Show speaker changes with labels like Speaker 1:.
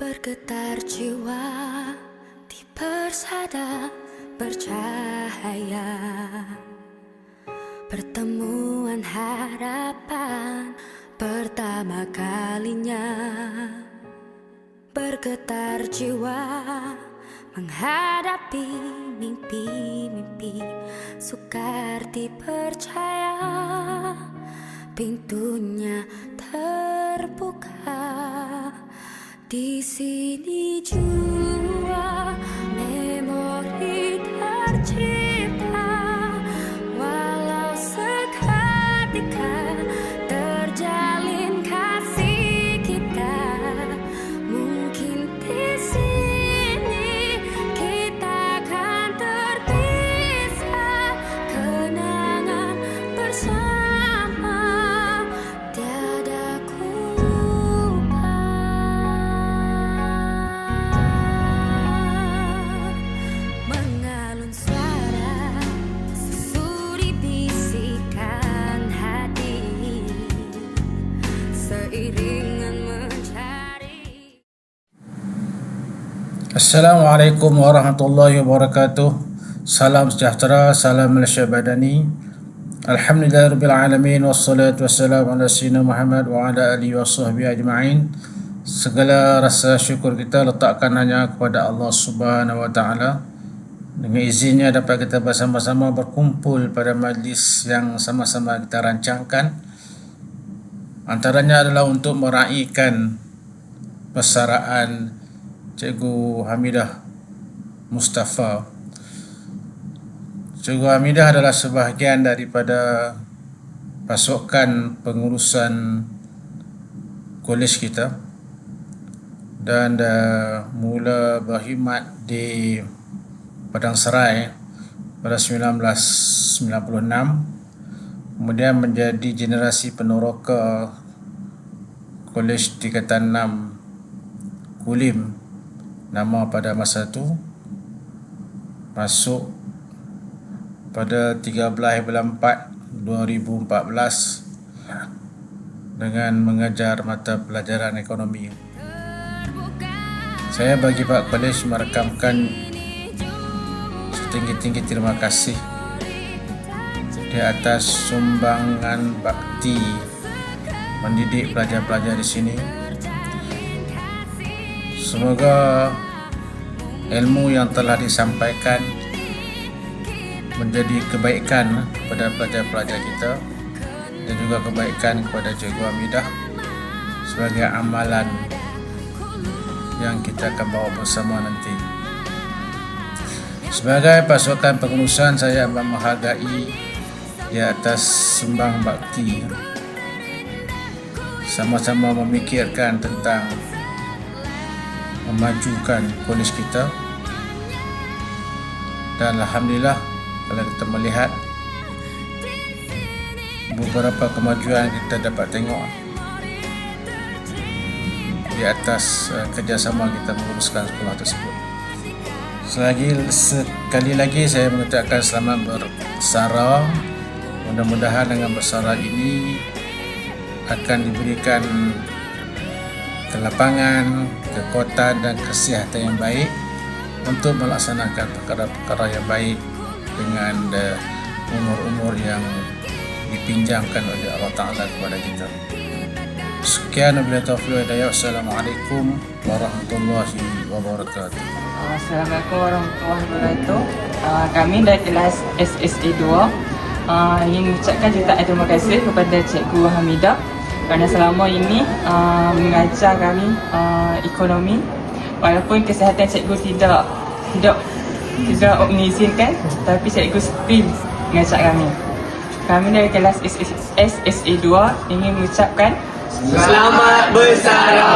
Speaker 1: Bergetar jiwa di persada bercahaya, pertemuan harapan pertama kalinya. Bergetar jiwa menghadapi mimpi-mimpi, sukar dipercaya pintunya terbuka. Di sini jua memori tercipta, walau seketika terjalin kasih kita. Mungkin di sini kita akan terpisah, kenangan bersama tiada ku lupa. Mengalun suara sesudi bisikan hati, seiringan mencari.
Speaker 2: Assalamualaikum warahmatullahi wabarakatuh. Salam sejahtera, salam Malaysia Badani. Alhamdulillahirabbil alamin, wassalatu wassalamu ala sayyidina Muhammad wa ala alihi washabbihi ajma'in. Segala rasa syukur kita letakkan hanya kepada Allah Subhanahu wa taala. Dengan izinnya dapat kita bersama-sama berkumpul pada majlis yang sama-sama kita rancangkan. Antaranya adalah untuk meraihkan persaraan Cikgu Hamidah Mustafa. Cikgu Hamidah adalah sebahagian daripada pasukan pengurusan kolej kita dan mula berkhidmat di Padang Serai pada 1996, kemudian menjadi generasi peneroka Kolej Tingkatan 6 Kulim nama pada masa itu, masuk pada 13 bulan 4 2014 dengan mengajar mata pelajaran ekonomi. Saya bagi Pak Kolej merekamkan setinggi-tinggi terima kasih di atas sumbangan bakti mendidik pelajar-pelajar di sini. Semoga ilmu yang telah disampaikan menjadi kebaikan kepada pelajar-pelajar kita dan juga kebaikan kepada Cikgu Hamidah sebagai amalan yang kita akan bawa bersama nanti. Sebagai pasukan pengurusan, saya amat menghargai di atas sumbang bakti, sama-sama memikirkan tentang memajukan kolej kita. Dan alhamdulillah, kalau kita melihat beberapa kemajuan kita dapat tengok di atas kerjasama kita menguruskan sekolah tersebut. Sekali lagi saya mengucapkan selamat bersara. Mudah-mudahan dengan bersara ini akan diberikan kelapangan, kekuatan dan kesihatan yang baik untuk melaksanakan perkara-perkara yang baik dengan umur-umur yang dipinjamkan oleh Allah Ta'ala kepada kita. Sekian wabillahi taufiq wal hidayah. Assalamualaikum warahmatullahi wabarakatuh.
Speaker 3: Assalamualaikum warahmatullahi wabarakatuh. Kami dari kelas SSA 2 ingin mengucapkan jutaan terima kasih kepada Cikgu Hamidah kerana selama ini mengajar kami ekonomi, walaupun kesihatan cikgu tidak mengizinkan, tapi cikgu still mengajar kami. Kami dari kelas SSA 2 ingin mengucapkan
Speaker 4: selamat bersara.